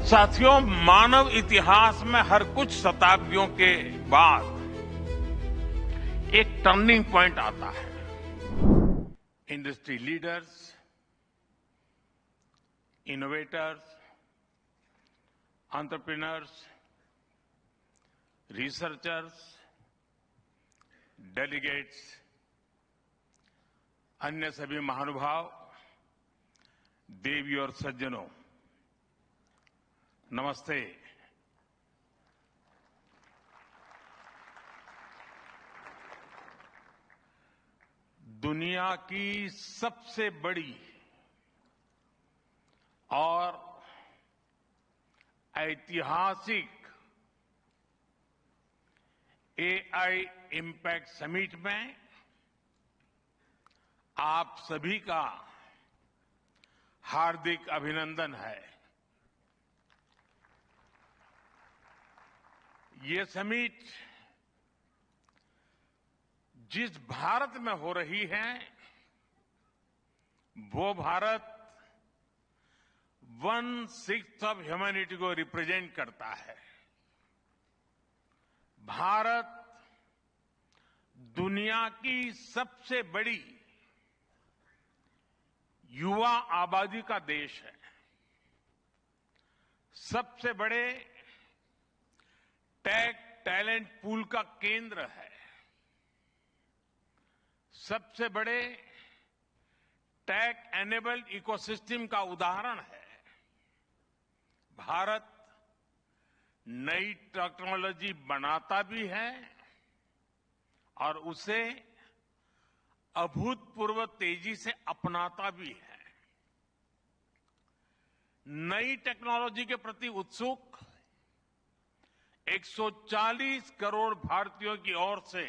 साथियों, मानव इतिहास में हर कुछ शताब्दियों के बाद एक टर्निंग पॉइंट आता है। Industry leaders, innovators, entrepreneurs, researchers, delegates, अन्य सभी महानुभाव, देवी और सज्जनों, नमस्ते। दुनिया की सबसे बड़ी और ऐतिहासिक एआई इम्पैक्ट समिट में आप सभी का हार्दिक अभिनंदन है। ये समिट जिस भारत में हो रही है, वो भारत 1/6 ऑफ ह्यूमैनिटी को रिप्रेजेंट करता है। भारत दुनिया की सबसे बड़ी युवा आबादी का देश है, सबसे बड़े टेक टैलेंट पूल का केंद्र है, सबसे बड़े टेक एनेबल्ड इकोसिस्टम का उदाहरण है। भारत नई टेक्नोलॉजी बनाता भी है और उसे अभूतपूर्व तेजी से अपनाता भी है। नई टेक्नोलॉजी के प्रति उत्सुक 140 करोड़ भारतीयों की ओर से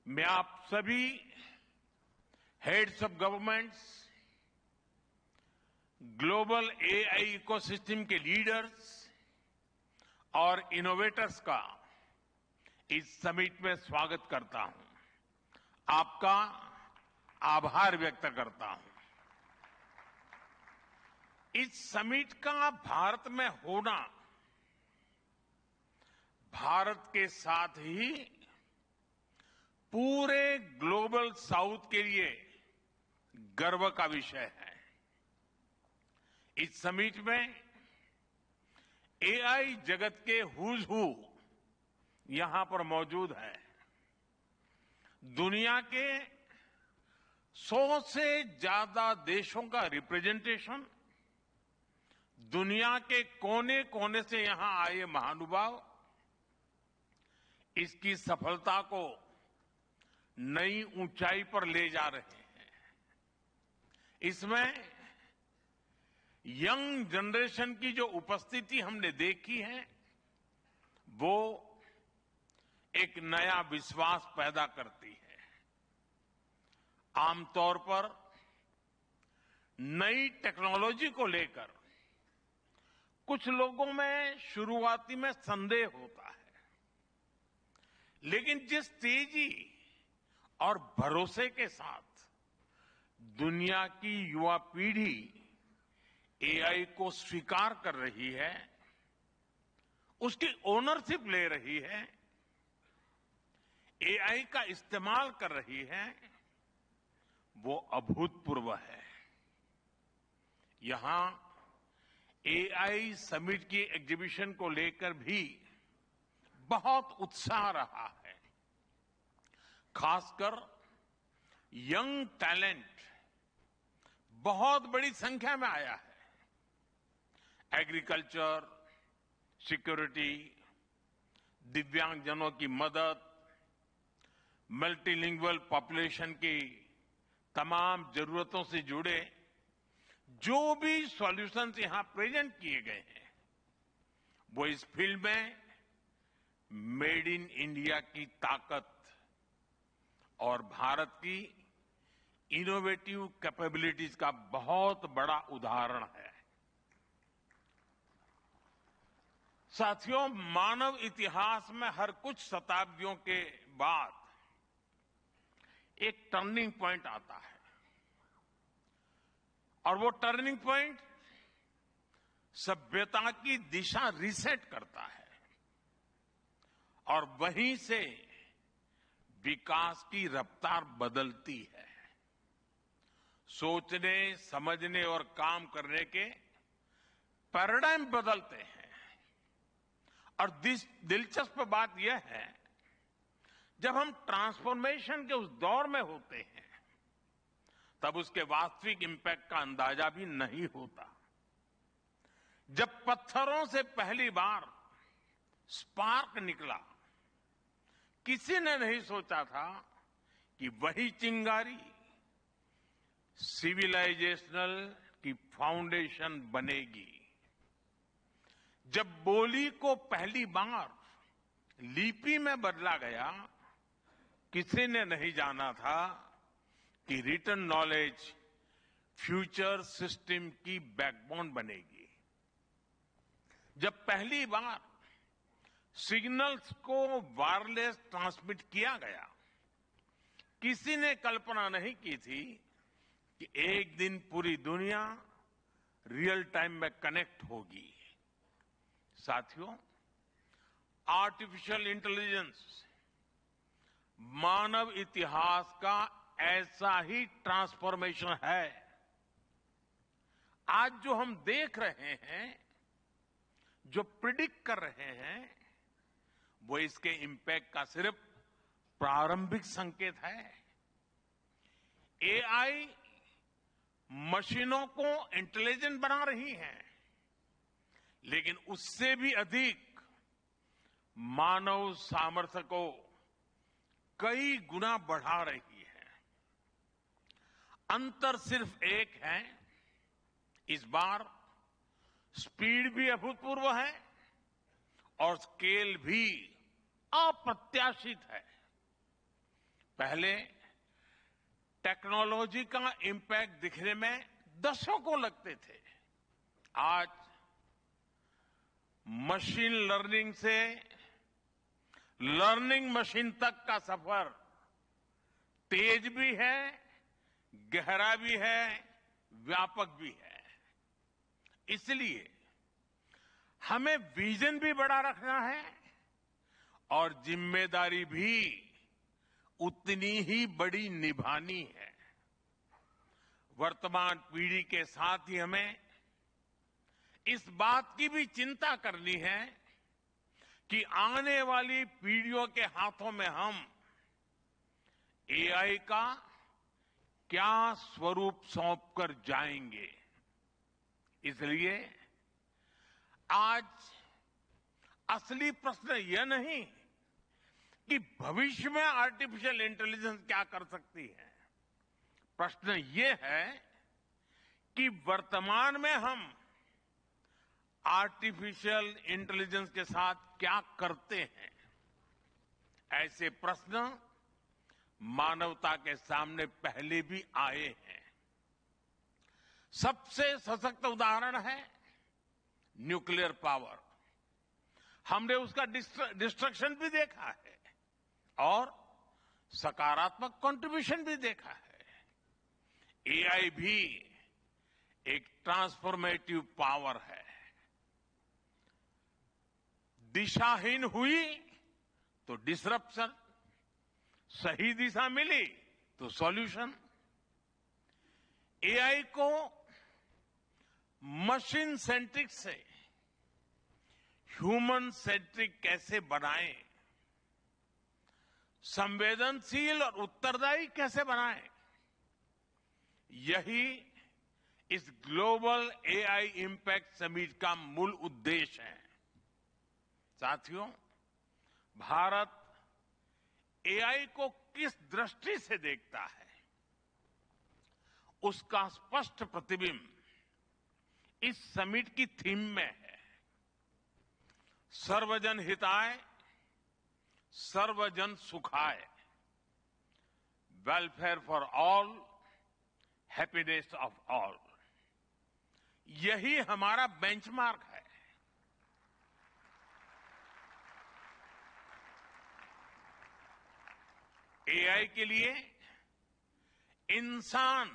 मैं आप सभी heads of governments, global AI ecosystem के लीडर्स और इनोवेटर्स का इस समिट में स्वागत करता हूं, आपका आभार व्यक्त करता हूं। इस समिट का भारत में होना भारत के साथ ही पूरे ग्लोबल साउथ के लिए गर्व का विषय है। इस समिट में एआई जगत के हुज हू यहां पर मौजूद है। दुनिया के 100 से ज्यादा देशों का रिप्रेजेंटेशन, दुनिया के कोने कोने से यहां आए महानुभाव इसकी सफलता को नई ऊंचाई पर ले जा रहे हैं। इसमें यंग जनरेशन की जो उपस्थिति हमने देखी है, वो एक नया विश्वास पैदा करती है। आमतौर पर नई टेक्नोलॉजी को लेकर कुछ लोगों में शुरुआती में संदेह होता है, लेकिन जिस तेजी और भरोसे के साथ दुनिया की युवा पीढ़ी एआई को स्वीकार कर रही है, उसकी ओनरशिप ले रही है, एआई का इस्तेमाल कर रही है, वो अभूतपूर्व है। यहां एआई समिट की एग्जीबिशन को लेकर भी बहुत उत्साह रहा है। खासकर यंग टैलेंट बहुत बड़ी संख्या में आया है। एग्रीकल्चर, सिक्योरिटी, दिव्यांगजनों की मदद, मल्टीलिंगुअल पॉपुलेशन की तमाम जरूरतों से जुड़े जो भी सॉल्यूशंस यहां प्रेजेंट किए गए हैं, वो इस फील्ड में मेड इन इंडिया की ताकत और भारत की इनोवेटिव कैपेबिलिटीज का बहुत बड़ा उदाहरण है। साथियों, मानव इतिहास में हर कुछ शताब्दियों के बाद एक टर्निंग पॉइंट आता है और वो टर्निंग पॉइंट सभ्यता की दिशा रीसेट करता है और वहीं से विकास की रफ्तार बदलती है। सोचने, समझने और काम करने के पैराडाइम बदलते हैं। और दिलचस्प बात यह है, जब हम ट्रांसफॉर्मेशन के उस दौर में होते हैं तब उसके वास्तविक इंपैक्ट का अंदाजा भी नहीं होता। जब पत्थरों से पहली बार स्पार्क निकला, किसी ने नहीं सोचा था कि वही चिंगारी सिविलाइजेशनल की फाउंडेशन बनेगी। जब बोली को पहली बार लिपि में बदला गया, किसी ने नहीं जाना था कि रिटन नॉलेज फ्यूचर सिस्टम की बैकबोन बनेगी। जब पहली बार सिग्नल्स को वायरलेस ट्रांसमिट किया गया, किसी ने कल्पना नहीं की थी कि एक दिन पूरी दुनिया रियल टाइम में कनेक्ट होगी। साथियों, आर्टिफिशियल इंटेलिजेंस मानव इतिहास का ऐसा ही ट्रांसफॉर्मेशन है। आज जो हम देख रहे हैं, जो प्रिडिक्ट कर रहे हैं, वो इसके इंपैक्ट का सिर्फ प्रारंभिक संकेत है। एआई मशीनों को इंटेलिजेंट बना रही है, लेकिन उससे भी अधिक मानव सामर्थ्य को कई गुना बढ़ा रही है। अंतर सिर्फ एक है, इस बार स्पीड भी अभूतपूर्व है और स्केल भी अप्रत्याशित है। पहले टेक्नोलॉजी का इंपैक्ट दिखने में दशकों लगते थे। आज मशीन लर्निंग से लर्निंग मशीन तक का सफर तेज भी है, गहरा भी है, व्यापक भी है। इसलिए हमें विजन भी बड़ा रखना है और जिम्मेदारी भी उतनी ही बड़ी निभानी है। वर्तमान पीढ़ी के साथ ही हमें इस बात की भी चिंता करनी है कि आने वाली पीढ़ियों के हाथों में हम एआई का क्या स्वरूप सौंपकर जाएंगे। इसलिए आज असली प्रश्न यह नहीं कि भविष्य में आर्टिफिशियल इंटेलिजेंस क्या कर सकती है। प्रश्न यह है कि वर्तमान में हम आर्टिफिशियल इंटेलिजेंस के साथ क्या करते हैं। ऐसे प्रश्न मानवता के सामने पहले भी आए हैं। सबसे सशक्त उदाहरण है न्यूक्लियर पावर। हमने उसका डिस्ट्रक्शन भी देखा है और सकारात्मक कंट्रीब्यूशन भी देखा है। एआई भी एक ट्रांसफॉर्मेटिव पावर है। दिशाहीन हुई तो डिसरप्शन, सही दिशा मिली तो सॉल्यूशन। एआई को मशीन सेंट्रिक से ह्यूमन सेंट्रिक कैसे बनाएं, संवेदनशील और उत्तरदायी कैसे बनाएं, यही इस ग्लोबल एआई इंपैक्ट समिट का मूल उद्देश्य है। साथियों, भारत एआई को किस दृष्टि से देखता है, उसका स्पष्ट प्रतिबिंब इस समिट की थीम में है। सर्वजन हिताय, सर्वजन सुखाय, welfare for all, happiness of all. यही हमारा बेंचमार्क है। एआई के लिए इंसान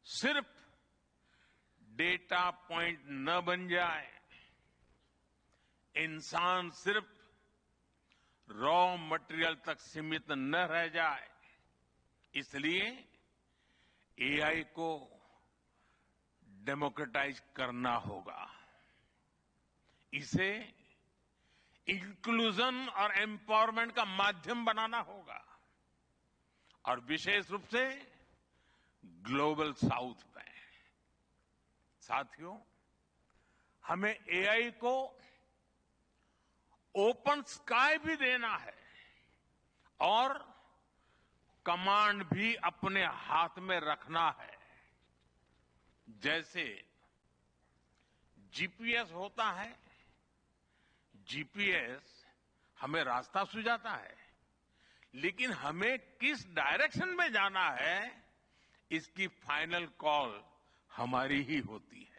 सिर्फ डेटा पॉइंट न बन जाए, इंसान सिर्फ रॉ मटेरियल तक सीमित न रह जाए, इसलिए एआई को डेमोक्रेटाइज करना होगा। इसे इंक्लूजन और एम्पावरमेंट का माध्यम बनाना होगा और विशेष रूप से ग्लोबल साउथ में। साथियों, हमें एआई को ओपन स्काई भी देना है और कमांड भी अपने हाथ में रखना है। जैसे जीपीएस होता है, जीपीएस हमें रास्ता सुझाता है, लेकिन हमें किस डायरेक्शन में जाना है, इसकी फाइनल कॉल हमारी ही होती है।